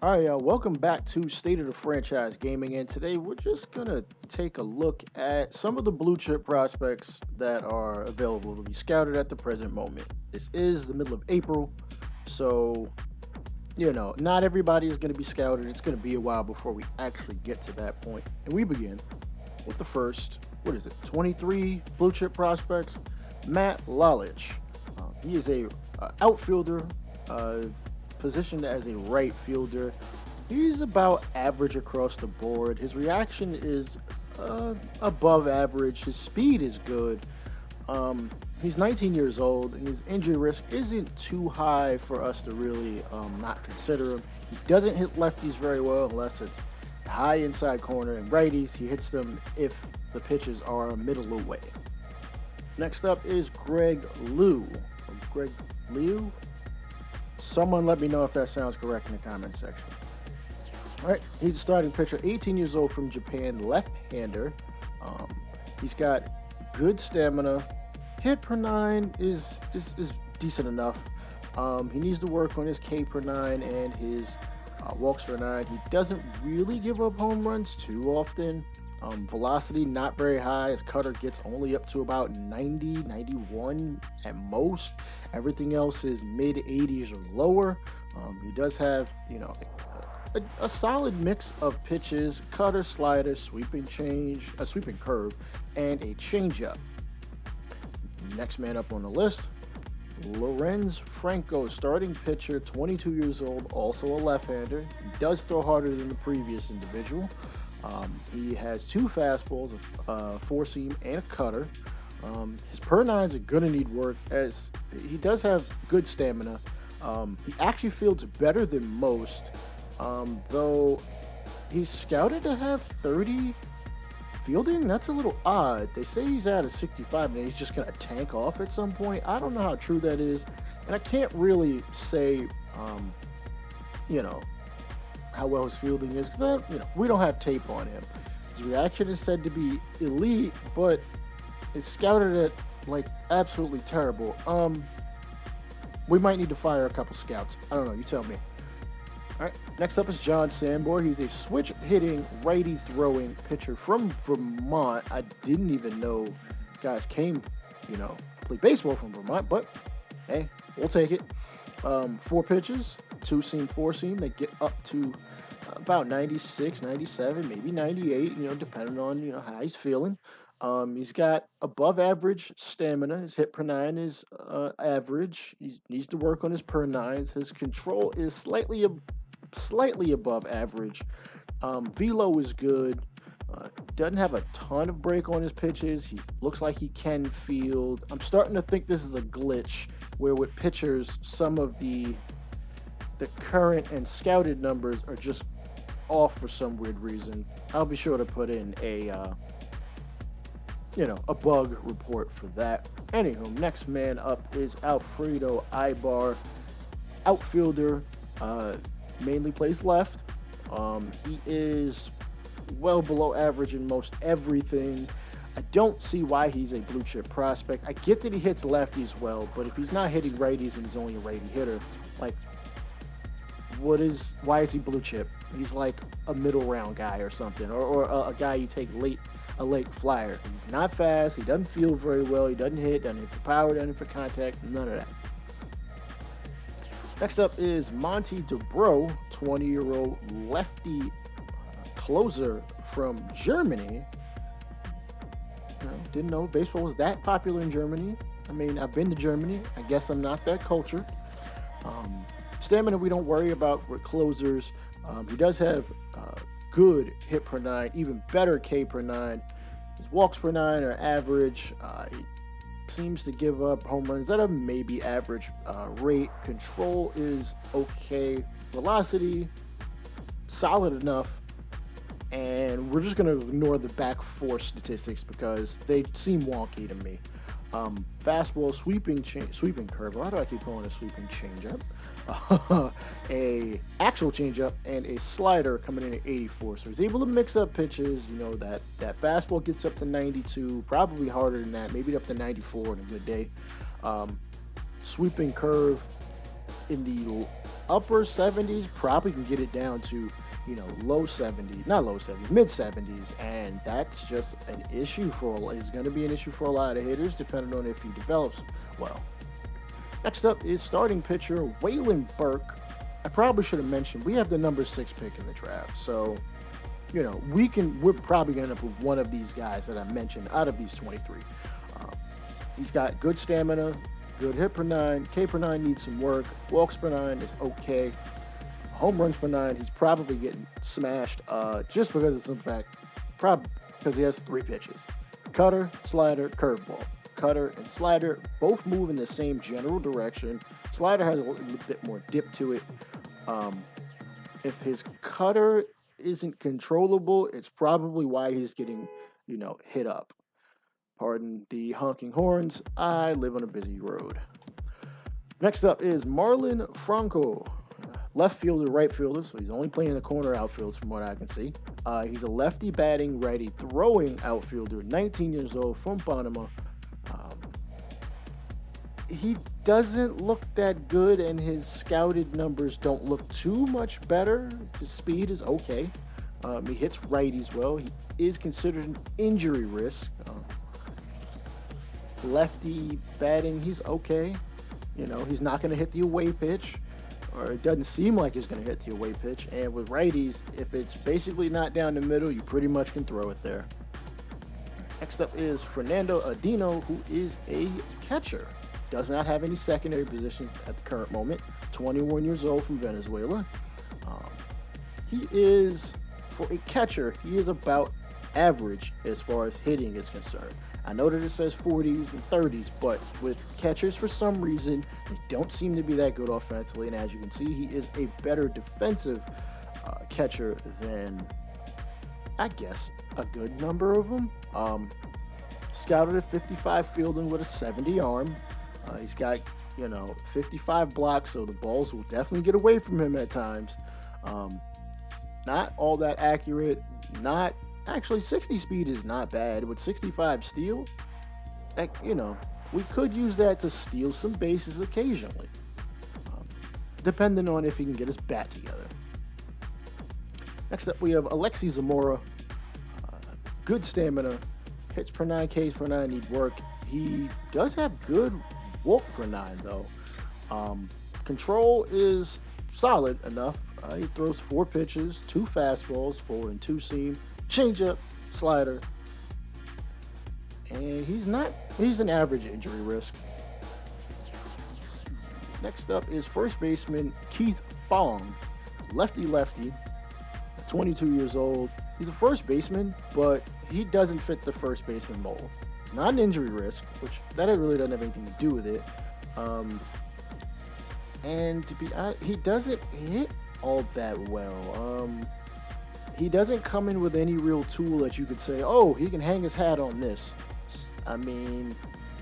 All right, welcome back to State of the Franchise Gaming, and today we're just gonna take a look at some of the blue chip prospects that are available to be scouted at the present moment. This is the middle of April, so not everybody is going to be scouted. It's going to be a while before we actually get to that point. And we begin with the first, what is it, 23 blue chip prospects, Matt Lalich. He is a outfielder, uh, positioned as a right fielder. He's about average across the board. His reaction is above average. His speed is good. He's 19 years old, and his injury risk isn't too high for us to really not consider him. He doesn't hit lefties very well unless it's high inside corner, and righties, he hits them if the pitches are middle away. Next up is Greg Liu. Greg Liu? Someone let me know if that sounds correct in the comment section. All right, he's a starting pitcher, 18 years old from Japan, left-hander. Um, he's got good stamina. Hit per nine is decent enough. He needs to work on his K per nine and his walks per nine. He doesn't really give up home runs too often. Velocity not very high. His cutter gets only up to about 90, 91 at most. Everything else is mid 80s or lower. He does have, a solid mix of pitches: cutter, slider, sweeping change, a sweeping curve, and a changeup. Next man up on the list, Lorenz Franco, starting pitcher, 22 years old, also a left-hander. He does throw harder than the previous individual. He has two fastballs, a four-seam and a cutter. His per nines are going to need work, as he does have good stamina. He actually fields better than most, though he's scouted to have 30 fielding. That's a little odd. They say he's at a 65 and he's just going to tank off at some point. I don't know how true that is, and I can't really say, you know, how well his fielding is, because we don't have tape on him. His reaction is said to be elite, but it's scouted at like absolutely terrible. We might need to fire a couple scouts. I don't know. You tell me. All right. Next up is John Sanborn. He's a switch hitting, righty throwing pitcher from Vermont. I didn't even know guys came, play baseball from Vermont, but hey, we'll take it. Four pitches, two seam, four seam. They get up to about 96, 97, maybe 98, depending on, how he's feeling. He's got above average stamina. His hit per nine is average. He needs to work on his per nines. His control is slightly above average. Velo is good. Doesn't have a ton of break on his pitches. He looks like he can field. I'm starting to think this is a glitch where with pitchers, some of the current and scouted numbers are just off for some weird reason. I'll be sure to put in a bug report for that. Anywho, next man up is Alfredo Ibarr, outfielder, mainly plays left. He is well below average in most everything. I don't see why he's a blue chip prospect. I get that he hits lefties well, but if he's not hitting righties and he's only a righty hitter, like, why is he blue chip? He's like a middle round guy or something, or a guy you take a late flyer. He's not fast. He doesn't field very well. He doesn't hit for power, doesn't hit for contact, none of that. Next up is Monty DeBro, 20-year-old lefty closer from Germany. Didn't know baseball was that popular in Germany. I mean, I've been to Germany. I guess I'm not that cultured. Stamina we don't worry about with closers. He does have good hit per nine, even better K per nine. His walks per nine are average. He seems to give up home runs at a maybe average rate. Control is okay. Velocity, solid enough. And we're just going to ignore the back four statistics because they seem wonky to me. Fastball, sweeping curve. Why do I keep calling it a sweeping changeup? A actual changeup and a slider coming in at 84. So he's able to mix up pitches. That fastball gets up to 92, probably harder than that, maybe up to 94 in a good day. Sweeping curve in the upper 70s, probably can get it down to, low 70s, not low 70s, mid 70s, and that's just an issue it's going to be an issue for a lot of hitters, depending on if he develops well. Next up is starting pitcher Waylon Burke. I probably should have mentioned we have the number 6 pick in the draft, so we're probably going to end up with one of these guys that I mentioned out of these 23. He's got good stamina, good hit per 9, K per 9 needs some work, walks per 9 is okay, home runs per 9 he's probably getting smashed just because of some fact, probably because he has 3 pitches: cutter, slider, curveball. Cutter and slider both move in the same general direction. Slider has a little bit more dip to it. If his cutter isn't controllable, it's probably why he's getting, hit up. Pardon the honking horns. I live on a busy road. Next up is Waylon Franco, left fielder, right fielder, so he's only playing the corner outfields from what I can see. He's a lefty batting, righty throwing outfielder, 19 years old, from Panama. He doesn't look that good, and his scouted numbers don't look too much better. His speed is okay. He hits righties well. He is considered an injury risk. Lefty batting, he's okay. He's not going to hit the away pitch, or it doesn't seem like he's going to hit the away pitch. And with righties, if it's basically not down the middle, you pretty much can throw it there. Next up is Fernando Adino, who is a catcher. Does not have any secondary positions at the current moment. 21 years old, from Venezuela. He is, for a catcher, he is about average as far as hitting is concerned. I know that it says 40s and 30s, but with catchers, for some reason, they don't seem to be that good offensively. And as you can see, he is a better defensive catcher than, I guess, a good number of them. Scouted at 55 fielding with a 70 arm. He's got, 55 blocks, so the balls will definitely get away from him at times. Not all that accurate. Not actually 60 speed is not bad. With 65 steal, we could use that to steal some bases occasionally, depending on if he can get his bat together. Next up, we have Alexis Zamora. Good stamina, hits per 9, Ks per 9 need work. He does have good walk per 9 though. Control is solid enough. He throws 4 pitches, 2 fastballs, 4 and 2 seam, changeup, slider, and he's an average injury risk. Next up is first baseman Keith Fong, lefty, 22 years old. He's a first baseman, but he doesn't fit the first baseman mold. It's not an injury risk, which that really doesn't have anything to do with it. And to be honest, he doesn't hit all that well. He doesn't come in with any real tool that you could say, oh, he can hang his hat on this. I mean,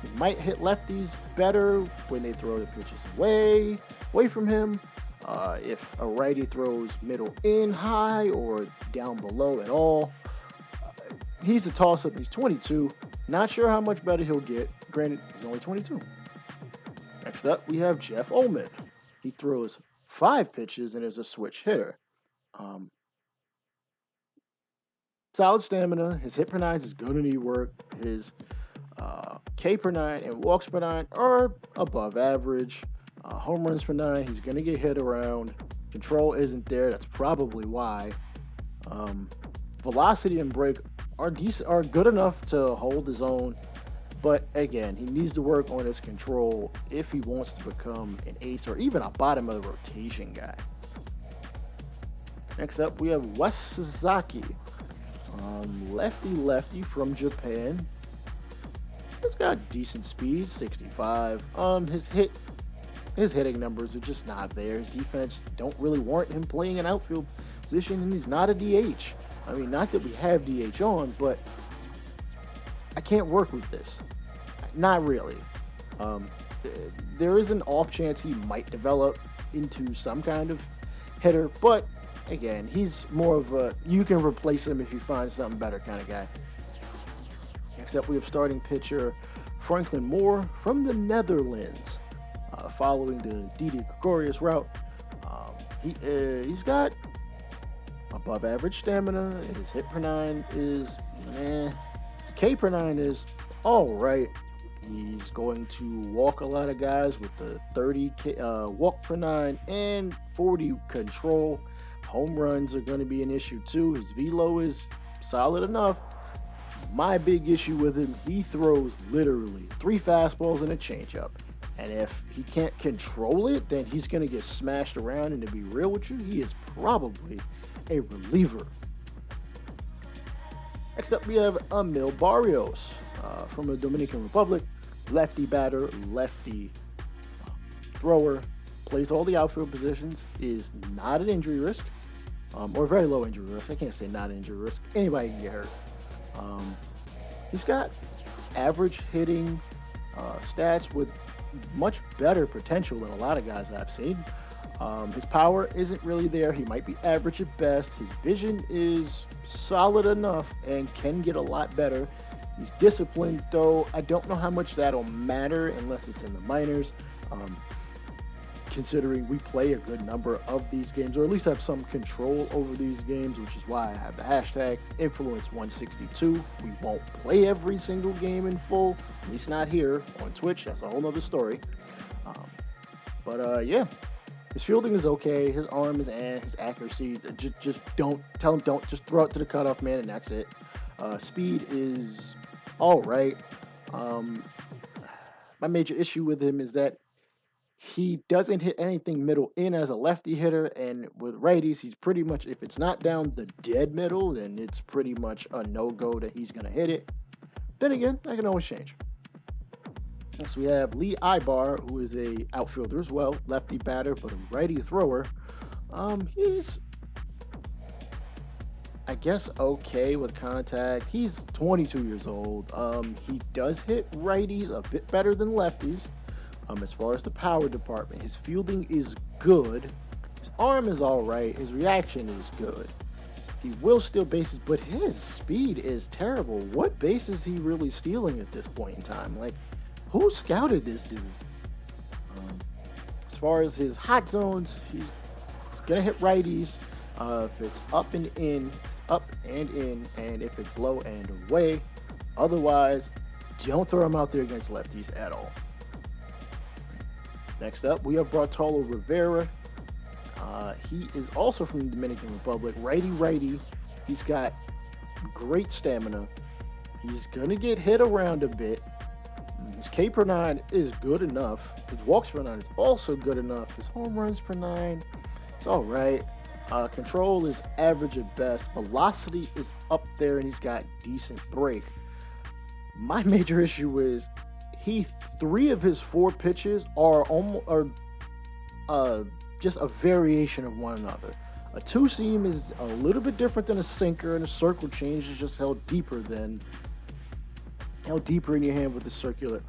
he might hit lefties better when they throw the pitches away from him. If a righty throws middle in high or down below at all, he's a toss-up. He's 22. Not sure how much better he'll get. Granted, he's only 22. Next up, we have Jeff Olmen. He throws 5 pitches and is a switch hitter. Solid stamina. His hit per 9 is going to need work. His K per 9 and walks per 9 are above average. Home runs per 9, he's going to get hit around. Control isn't there. That's probably why. Velocity and break are good enough to hold his own. But again, he needs to work on his control if he wants to become an ace or even a bottom of the rotation guy. Next up, we have Wes Suzaki. Lefty from Japan. He's got decent speed, 65. His hitting numbers are just not there. His defense don't really warrant him playing an outfield position, and he's not a DH. I mean, not that we have DH on, but I can't work with this. Not really. There is an off chance he might develop into some kind of hitter, but again, he's more of a you can replace him if you find something better kind of guy. Next up, we have starting pitcher Franklin Moore from the Netherlands. Following the Didi Gregorius route, He's got above average stamina. His hit per nine is meh. His K per nine is all right. He's going to walk a lot of guys with the 30 walk per nine and 40 control. Home runs are going to be an issue too. His velo is solid enough. My big issue with him, he throws literally 3 fastballs and a changeup. And if he can't control it, then he's going to get smashed around. And to be real with you, he is probably a reliever. Next up, we have Emil Barrios from the Dominican Republic. Lefty batter, lefty thrower, plays all the outfield positions, is not an injury risk, or very low injury risk. I can't say not an injury risk. Anybody can get hurt. He's got average hitting stats with much better potential than a lot of guys I've seen. His power isn't really there. He might be average at best. His vision is solid enough and can get a lot better. He's disciplined, though. I don't know how much that'll matter unless it's in the minors, considering we play a good number of these games, or at least have some control over these games, which is why I have the hashtag Influence162. We won't play every single game in full, at least not here on Twitch. That's a whole nother story. Yeah. His fielding is okay. His arm is his accuracy. Just don't tell him don't just throw it to the cutoff man, and that's it. Speed is all right. My major issue with him is that he doesn't hit anything middle in as a lefty hitter, and with righties, he's pretty much, if it's not down the dead middle, then it's pretty much a no-go that he's going to hit it. Then again, that can always change. Next, we have Lee Ibarr, who is a outfielder as well, lefty batter, but a righty thrower. He's, I guess, okay with contact. He's 22 years old. He does hit righties a bit better than lefties. As far as the power department, his fielding is good. His arm is all right. His reaction is good. He will steal bases, but his speed is terrible. What base is he really stealing at this point in time? Like, who scouted this dude? As far as his hot zones, he's gonna hit righties. If it's up and in, and if it's low and away. Otherwise, don't throw him out there against lefties at all. Next up, we have Rotolo Rivera. He is also from the Dominican Republic. Righty. He's got great stamina. He's going to get hit around a bit. His K per 9 is good enough. His walks per 9 is also good enough. His home runs per 9, it's all right. Control is average at best. Velocity is up there, and he's got decent break. My major issue is 3 of his 4 pitches are just a variation of one another. A 2-seam is a little bit different than a sinker, and a circle change is just held deeper in your hand with the circular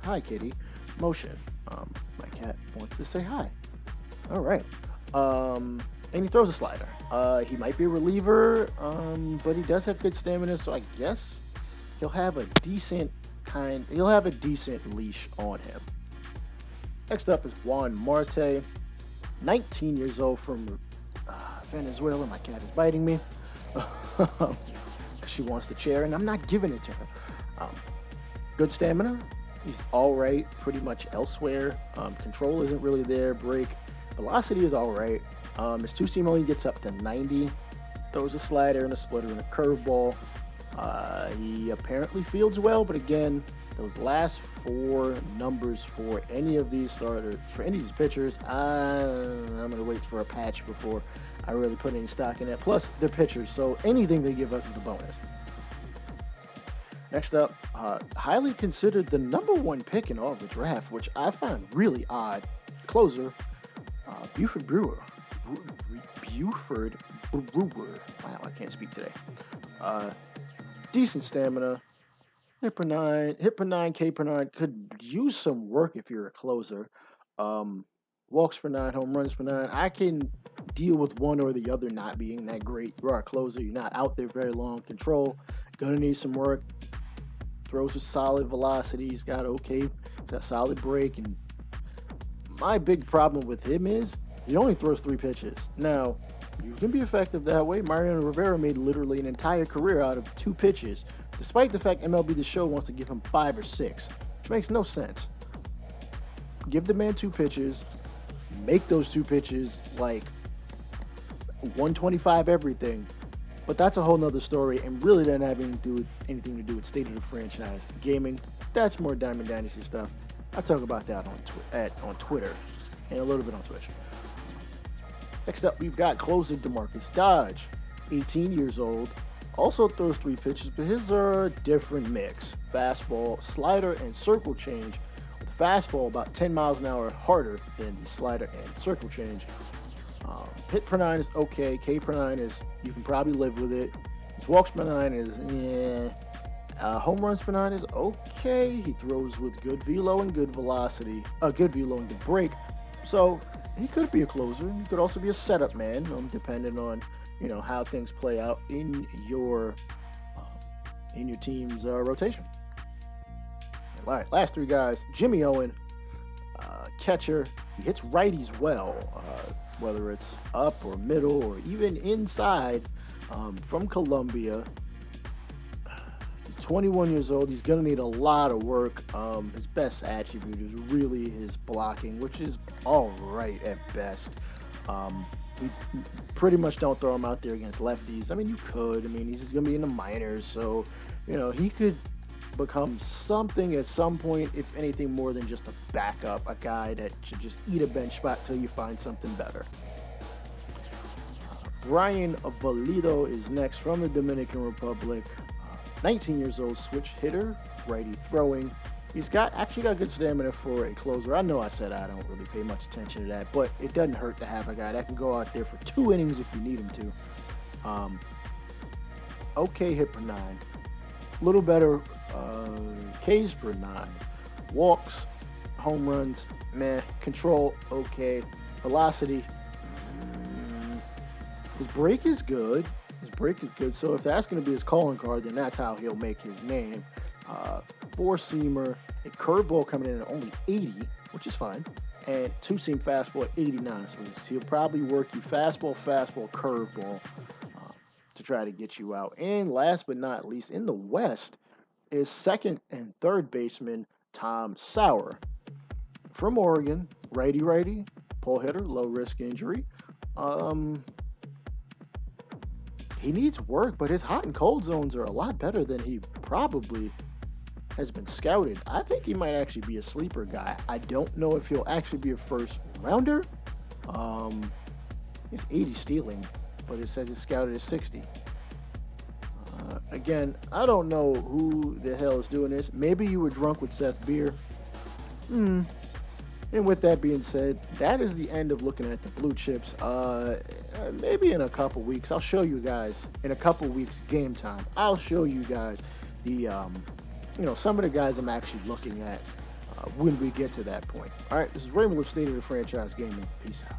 motion. My cat wants to say hi. All right. And he throws a slider. He might be a reliever, but he does have good stamina, so I guess he'll have a decent leash on him. Next up is Juan Marte, 19 years old, from Venezuela. My cat is biting me. She wants the chair, and I'm not giving it to her. Good stamina. He's all right pretty much elsewhere. Control isn't really there. Break. Velocity is all right. His 2-seam only gets up to 90. Throws a slider and a splitter and a curveball. He apparently fields well, but again, those last 4 numbers for any of these pitchers, I'm going to wait for a patch before I really put any stock in that. Plus, they're pitchers, so anything they give us is a bonus. Next up, highly considered the number 1 pick in all of the draft, which I find really odd. Closer, Buford Brewer. Buford Brewer. Wow, I can't speak today. Decent stamina. Hit per 9, K per 9. Could use some work if you're a closer. Walks per 9, home runs per 9. I can deal with one or the other not being that great. You are a closer. You're not out there very long. Control. Gonna need some work. Throws with solid velocity. He's got solid break. And my big problem with him is He only throws 3 pitches. Now, you can be effective that way. Mariano Rivera made literally an entire career out of 2 pitches, despite the fact MLB The Show wants to give him 5 or 6, which makes no sense. Give the man 2 pitches, make those 2 pitches like 125 everything, but that's a whole nother story and really doesn't have anything to do with state of the franchise gaming. That's more Diamond Dynasty stuff. I talk about that on Twitter and a little bit on Twitch. Next up, we've got closer Demarcus Dodge, 18 years old, also throws 3 pitches, but his are a different mix. Fastball, slider, and circle change. With the fastball about 10 miles an hour harder than the slider and circle change. Hit per 9 is okay. K per 9 is, you can probably live with it. His walks per 9 is, home runs per 9 is okay. He throws with good velo and good velocity. Good velo and good break. So, he could be a closer. He could also be a setup man, depending on, how things play out in your team's rotation. All right, last 3 guys. Jimmy Owen, catcher. He hits righties well, whether it's up or middle or even inside. From Colombia. He's 21 years old. He's going to need a lot of work. His best attribute is really his blocking, which is all right at best. We pretty much don't throw him out there against lefties. I mean, you could. I mean, he's going to be in the minors, so, he could become something at some point, if anything more than just a backup, a guy that should just eat a bench spot till you find something better. Brian Valido is next from the Dominican Republic. 19 years old, switch hitter, righty throwing. He's actually got good stamina for a closer. I know I said I don't really pay much attention to that, but it doesn't hurt to have a guy that can go out there for 2 innings if you need him to. Okay hit per 9. A little better Ks per 9. Walks, home runs, meh. Control, okay. Velocity, his break is good. So if that's going to be his calling card, then that's how he'll make his name. 4-seamer, a curveball coming in at only 80, which is fine, and 2-seam fastball at 89. So he'll probably work you fastball, curveball to try to get you out. And last but not least, in the West is second and third baseman Tom Sauer. From Oregon, righty, pull hitter, low risk injury. He needs work, but his hot and cold zones are a lot better than he probably has been scouted. I think he might actually be a sleeper guy. I don't know if he'll actually be a first rounder. He's 80 stealing, but it says he's scouted at 60. Again, I don't know who the hell is doing this. Maybe you were drunk with Seth Beer. And with that being said, that is the end of looking at the blue chips. Maybe in a couple weeks, I'll show you guys, in a couple weeks, game time, I'll show you guys the, some of the guys I'm actually looking at when we get to that point. All right, this is Raymond with State of the Franchise Gaming. Peace out.